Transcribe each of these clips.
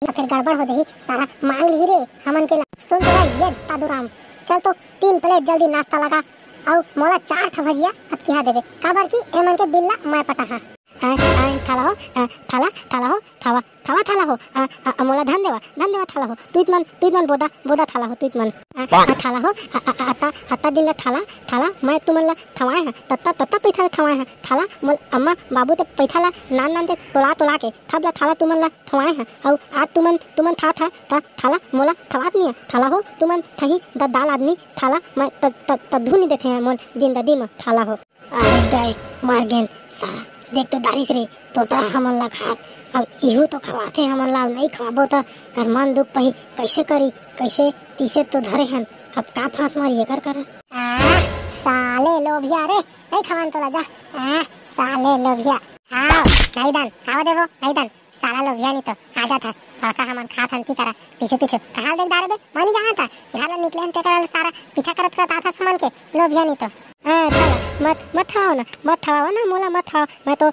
या फिर गड़बड़ हो जाही सारा मांग ली रे हमन के ला। सुन तो ये दादूराम, चल तो 3 प्लेट जल्दी नाश्ता लगा और मोला 4 ठा भजिया अब किहा देबे काबर की एमन के बिल्ला मैं पटा हा। थाला हो थाला हो मोला धन देवा थाला हो तुइत मन बोदा थाला हो तुइत मन थाला हो अत्ता दिन ला थाला मैं तुमन ला थवाए है तत्ता पैसा थवाए है थाला मोल अम्मा बाबू ते पैसा ला नान ते तोला के थब ला थाला तुमन ला थवाए है और आज तुमन था थाला मोला थवात नहीं है थाला हो तुमन थही दाल आदमी थाला मैं धुनी देते हैं मोल दिन दा दिन थाला हो। अरे दाई मार गेन सारा देख तो दारिस रे तोता हमन ला खात अब इहू तो खवाते हमन ला नहीं खवाबो तो कर मन दुख पही कैसे करी कैसे तीसे तो धरे हन अब का फांस मारी कर साले लोभिया रे नहीं खवान तो जा साले लोभिया आओ नहीं दान खावा देबो नहीं दान साला लोभिया नहीं तो आजा था काका हमन खात हन की करा पीछे कहां देख दारे बे मानी जहां था घर निकले हम ते कर सारा पीछा करत था सामान के लोभिया नहीं तो मत खाओ ना मोला मत खाओ मैं तो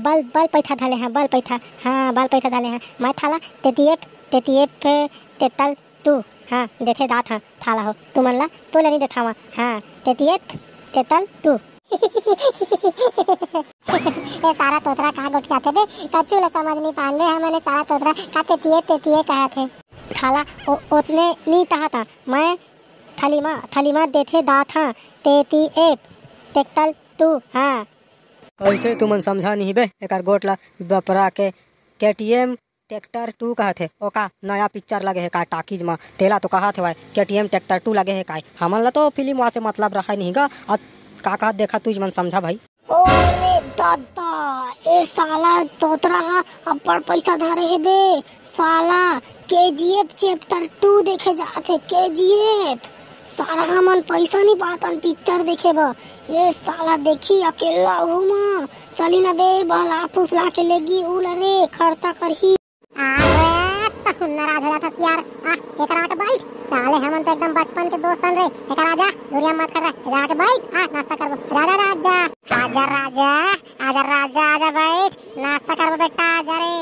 बल पैसा डाले हैं बल पैसा डाले हैं मैं थाला तेतीएफ तेतल तू हाँ देखे दात हाँ थाला हो तुमन ला तो ले नहीं देखावा हाँ तेतीएफ तेतल तू ये सारा तोतरा कहाँ गोठियाते बे कच्चू ला समझ नहीं पान ले हमने सारा तोतरा का तेतीए कहा थे थाला उतने नहीं कहा था मैं थलीमा देखे दात हाँ तेतीएफ तेतल तू हाँ कैसे तुमन समझा नहीं बे एकर गोटला बपरा के केटीएम ट्रैक्टर 2 कहा थे ओका नया पिक्चर लगे है का टाकीज में तेला तो कहा थे भाई केटीएम ट्रैक्टर 2 लगे है का हमन ला तो फिल्म वहाँ से मतलब रखा नहीं गा का देखा तुझ मन समझा भाई। ओरे दादा ए साला तोतरा अब्बड़ पैसा धारे है बे साला केजीएफ चैप्टर 2 देखे जाते केजीएफ सारा हमन पैसा नहीं पातन पिक्चर देखे बा ये साला देखी अकेला हुमा चली ना बे बहला फुसला के लेगी उल रे खर्चा करही नाराज हो जाता यार एकरा के बाइक साले हमन तो एकदम बचपन के दोस्तन रे एकरा जा दुनिया मत कर रहा एकरा के बाइक नाश्ता करबो राजा आजा बैठ नाश्ता करबो बेटा आजा रे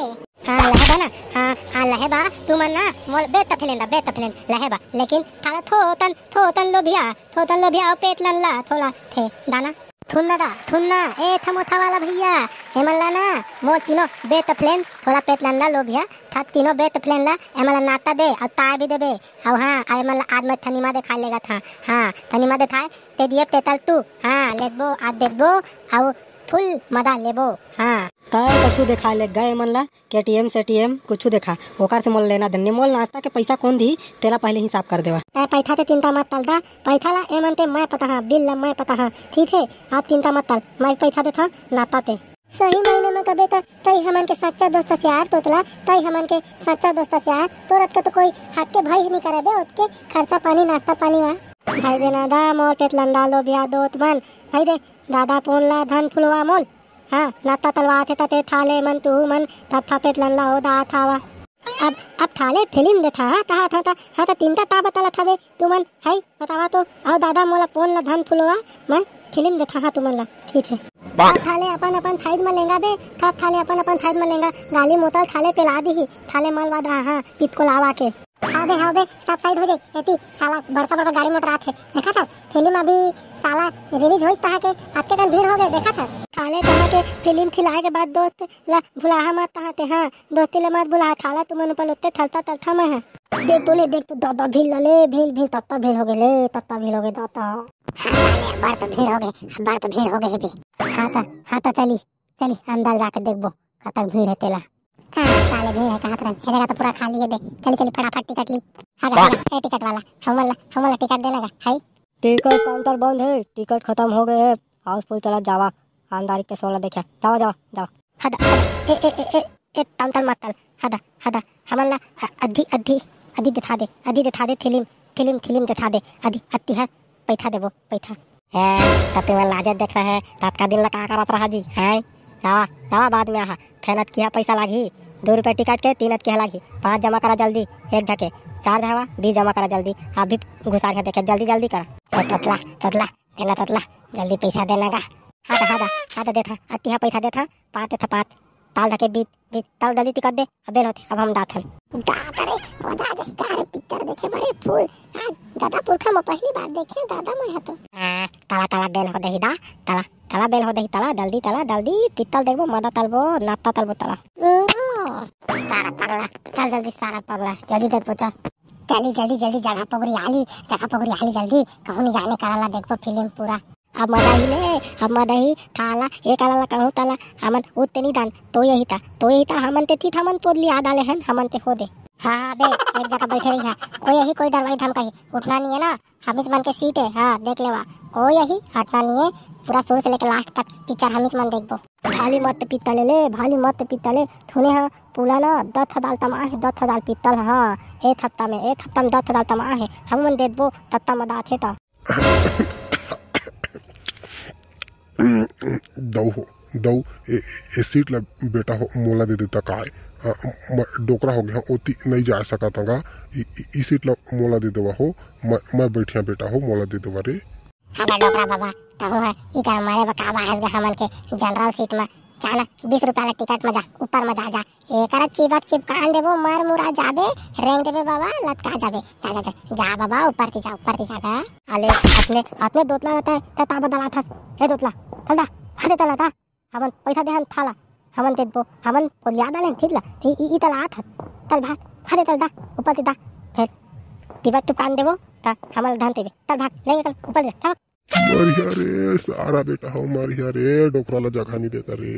लहे ना लहे बा तुमन ना मोल बेत तफलेन लहे बा लेकिन थाला थोतन लोभिया और पेट नल्ला थोला थे दाना थुन्ना ए थमोथा वाला भैया हेमला ना मो तीनो बेतफलेन थोड़ा पेट नल्ला लोभिया था तीनो बेतफलेन ला एमला नाता दे और ता भी देबे और हां एमला आज मैं थनीमा दे खा लेगा था हां थनीमा दे थाए ते दिए तेतल तू हां लेबो आज देबो और फुल मदा लेबो हां काय कछु देखा ले गए मन ला केटीएम सेटीएम कुछ देखा ओकर से मोल लेना धन्य मोल नाश्ता के पैसा कौन दी तेरा पहले हिसाब कर देवा ए पैसा ते चिंता मत तल दा पैसा ला एमन ते मैं पता हां बिल ला मैं पता हां ठीक है आप चिंता मत तल मैं पैसा देता नाता ते सही महीने में कबे तई हमन के सच्चा दोस्त से यार तोतला तई हमन के सच्चा दोस्त से यार तोरत के तो कोई हट के भाई नहीं करे बे उसके खर्चा पानी नाश्ता पानी वा भाई देना दा मोल पेट लंडा लोभिया दोत मन भाई दे दादा पोन ला धन फुलवा मोल हाँ नाता तलवा थे तते थाले मन तू मन तब फापेट लल्ला हो दा थावा अब थाले फिल्म देखा था तीनटा ता बतला थावे तुमन है बतावा तो आओ दादा मोला पोन ला धन फुलवा मैं फिल्म देखा हा तुमन ला ठीक है थाले अपन साइड में लेंगा बे कब थाले अपन साइड में लेंगा गाली मोटर थाले पेला दी ही थाले मलवा दा हां पित को लावा के हाँ बे सब साइड हो जाए एती साला बड़का गाड़ी मोटर आथे देखा था फिल्म अभी साला रिलीज होई तहा के आते कन भीड़ हो गए देखा था थाले तहा के फिल्म खिलाए के बाद दोस्त ला भुलाहा मत तहाते हां दोस्ती ले मत भुला थाला तुमन पर उते थलता मैं है देख तो दादा भीड़ तत्ता भीड़ हो गए दादा हां बड़ तो भीड़ हो गए बे हां ता चली अंदर जाके देखबो कतक भीड़ है तेला साले भीड़ है कहाँ तरह ये जगह तो पूरा खाली है बे चली फटाफट टिकट ली हां ए टिकट वाला हमला टिकट देना है टिकट काउंटर बंद है टिकट खत्म हो गए है हाउसफुल चला जावा अंदर के 16 देखा जाओ हदा ए काउंटर मत तल हदा हमला अधी दिखा दे फिल्म दिखा दे अधी है पैसा देबो पैसा है तते वाला लाजत देख रहा है तात का दिन लगा करत रहा जी है जावा बाद में आहा फेनत किया पैसा लागी 2 रुपए टिकट के 3 के लागी 5 जमा करा जल्दी 1 झके 4 धावा 20 जमा करा जल्दी आप भी घुसा के देखे जल्दी करा ततला जल्दी पैसा देना का हादा देथा अतिहा पैसा देथा पात ताल धके बीत बीत ताल जल्दी टिकट दे अब बेल होते अब हम दाथन दादा रे मजा जही कार पिक्चर देखे बड़े फूल आज दादा पुरखा में पहली बार देखे दादा मैं तो ताला ताला बेल हो दही दा ताला ताला बेल हो दही ताला जल्दी पित्तल देखबो मदा तलबो नाता तलबो ताला सारा पगला चल जल्दी सारा पगला जल्दी देख पहुंचा जल्दी जगह पगड़ी आली जल्दी कहूँ नहीं जाने कराला देखो फिल्म पूरा अब मदा ही थाला एक आला कहूँ ताला हमन उतने नहीं दान तो यही था हमन ते थी हमन पोदली आ डाले हैं हमन ते हो दे हाँ बे एक जगह बैठे रही है कोई डरवाई धमकाई उठना नहीं है ना हमीस मन के सीट है हाँ देख लेवा कोई यही हटना नहीं है पूरा शुरू से लेकर लास्ट तक पिक्चर हमीस मन देखबो भाली मत पित्तले थुने हाँ पूला ना 10 दाल तमा है 10 दाल पित्तल हाँ एक हफ्ता में 10 दाल तमा है हम मन देबो तत्ता मदा थे ता दऊ ए सीट ला बेटा हो मोला दे देता काय डोकरा हो गया ओती नहीं जा सका तंगा ई सीट ला मोला दे देवा हो मैं बैठिया बेटा हो मोला दे देवा रे हमारा डोकरा बाबा तहु है ई का मारे बकावा है हमन के जनरल सीट में जाना 20 रुपया ला टिकट में जा ऊपर में जा एकरा चिपकान देबो मार मुरा जाबे रेंग देबे बाबा लटका जाबे जा बाबा ऊपर ती जा अले अपने दोतला रहता है ता बदला था हे दोतला तलदा खादे तला था हमन पैसा देहन थाला हमन देबो हमन को याद आले ठीकला ई तला था तल भाग खादे तलदा ऊपर ती दा फिर टिकट तो पान देबो ता हमन धन देबे तल भाग लेंगे कल ऊपर दे था मारिया रे सारा बेटा हो मारिया रे डोकरा ला जगह नहीं देता रे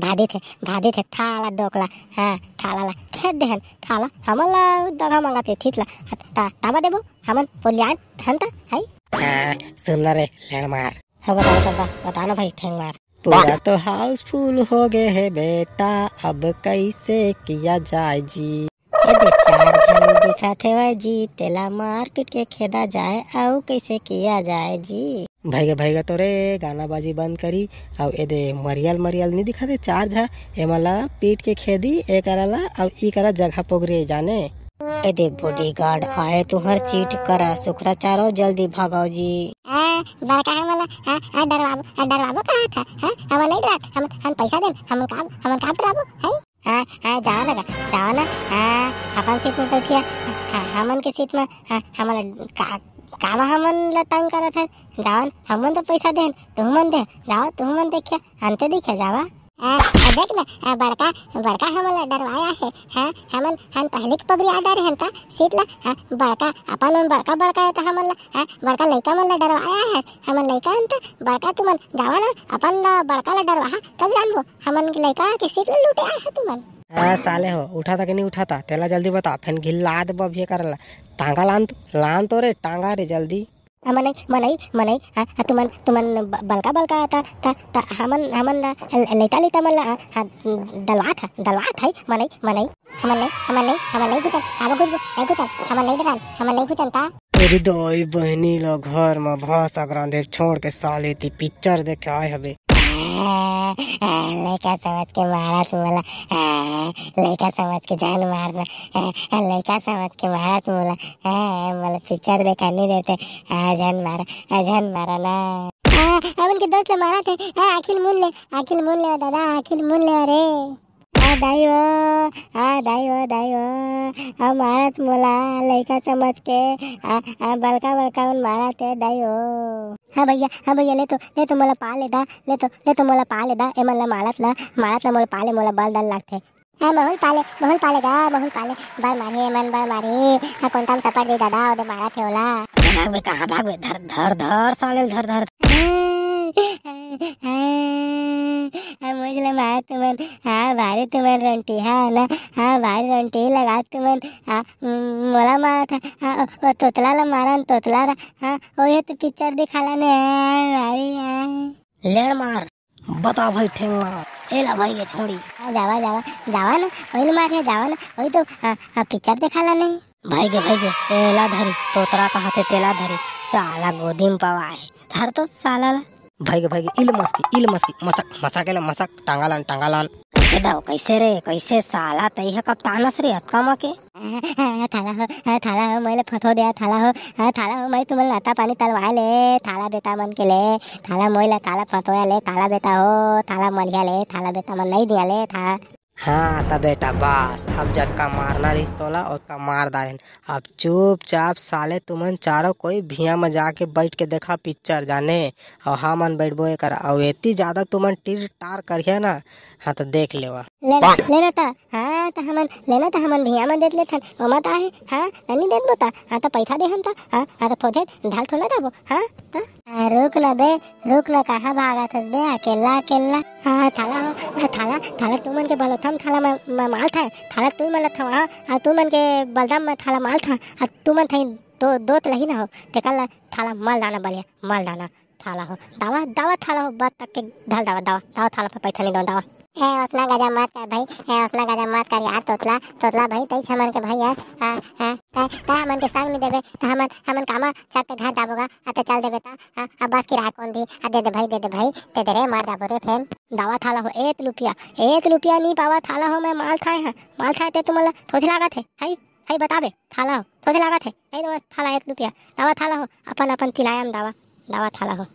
भादी थे थाला डोकला हाँ थाला ला खेद देहन थाला हमन ला दगा मांगाते ठीकला ताबा देबो हमन पोलियान धन ता है सुन रे लेड़ मार हाँ बताना भाई ठेंग मार पूरा तो हाउसफुल हो गए है बेटा अब कैसे किया जाए जी चार धन दिखा थे भाई जी तेला मार पीट के खेदा जाए आओ कैसे किया जाए जी भैगा तो रे गाना बाजी बंद करी अब ए दे मरियल नहीं दिखा दे चार झा एमला पीट के खेदी एक करला अब ई करा जगह पोगरे जाने ए दे बॉडीगार्ड आए तुहर सीट करा सुखरा चारो जल्दी भागाओ जी बड़का है वाला डरवाबो कहा था हम नहीं डरा हम पैसा दे हम का डराबो है जाओ ना अपन सीट में बैठिया हमन के सीट में हमन कावा हमन लतंग करत है जाओ हमन तो पैसा देन तुमन दे जाओ तुमन देखिया अंते देखिया जावा देख ना बड़का हमला डरवाया है हम पहले के पगड़ी आ डरे हन ता सीट ला बड़का अपन बड़का है तो हमला बड़का लइका मन ला डरवाया है हमन लइका हन ता बड़का तुमन जावा ना अपन बड़का ला डरवा तब जानबो हमन के लइका के सीट ला लूटे आए है तुमन साले हो उठाता कि नहीं उठाता तेला जल्दी बता फिर घिल्ला दबा भी करला टांगा लान तो रे टांगा रे जल्दी मनई तुमन बलका ता हमन लेता मन दलवात है मनई हमन नहीं गुजन आबो गुजबो नहीं गुजन हमन नहीं गुजन ता तेरी दोई बहनी लो घर में भाषा ग्रांधे छोड़ के साले ती पिक्चर देखे आए हबे लड़का समझ के मारा तुमला लड़का समझ के जान मारना लड़का समझ के मारा तुमला मतलब पिक्चर देखा नहीं देते जान मारा ना अपन के दोस्त मारा थे अखिल मुन ले दादा अखिल मुन ले रे दाइयो मारा तुमला लड़का समझ के बलका मारा थे दाइयो हाँ भैया ले तो मोला पा ले दा ए मन मालत ला मोला पाले मोला बल दल लागथे मोहन पाले बल मारे मन बल मारे कोंटाम सपट दे दादा ओदे मारा थे ओला भाग बे धर साले धर मुझे मारा तुमन भारी तुमन रंटी ना भारी रंटी लगा तुमन मोला मारा था तोतला ला मारा तोतला ओहे तो पिक्चर दिखाला ने भारी लेड़ मार बता भाई ठेंग मार एला भाई ये छोड़ी जावा ना वही मार जावा ना वही तो पिक्चर दिखाला नहीं भाई गे एला धरी तोतरा का हाथे तेला धरी साला गोदी में पवा है धर तो साला ला भाई इल मस्की मसक टांगालान कैसे दाव कैसे रे कैसे साला तई है कप्तानस रे अतका मा के थाला हो मैले फथो दे थाला हो मैं तुम्हें लाता पानी तलवा ले थाला बेटा मन के ले थाला मोइला थाला फथोया ले थाला बेटा हो थाला मलिया ले थाला बेटा मन नहीं दिया ले था। हाँ त बेटा बस अब जतका मारना रही तोला उतका मार डालेन। अब चुपचाप साले तुमन चारों कोई भिया में जाके बैठ के देखा पिक्चर जाने और हमन बैठबो कर और इतनी ज्यादा तुमन टीर टार करिए ना। हाँ तो देख लेवा लेना था हाँ तो हमन लेना था हमन भिया में देख लेथन ओमा ता है हाँ नहीं देत बोता हाँ तो पैसा दे हम था हाँ तो थोड़े ढाल थोड़ा था वो हाँ तो रुक ना कहाँ भागा था बे अकेला अकेला। हाँ थाला थाला तू मन के बलोथम थाला में माल था थाला तू मन था हाँ तू मन के बलदाम में थाला माल था हाँ तू मन था दो लही ना हो ते कल थाला माल डाना बलिया माल डाना थाला हो दावा थाला हो बात तक के ढाल दावा थाला पर पैसा नहीं दो दावा ए उसना गजा मत कर भाई उसना गजा मत कर यार तोतला भाई तई हमन के भाई यार ता हमन के संग नहीं देबे त हमन कामा चाट के घर जाबोगा त चल देबे ता अब बस की राह कौन दी दे दे भाई दे रे मार जाबो रे फेन दावा थाला हो 1 रुपया नहीं पावा थाला हो मैं माल थाए ते तुमला थोड़ी लागत है हाय बताबे थाला हो थोड़ी लागत है नहीं थाला 1 रुपया दावा थाला हो अपन किराया में दावा थाला हो।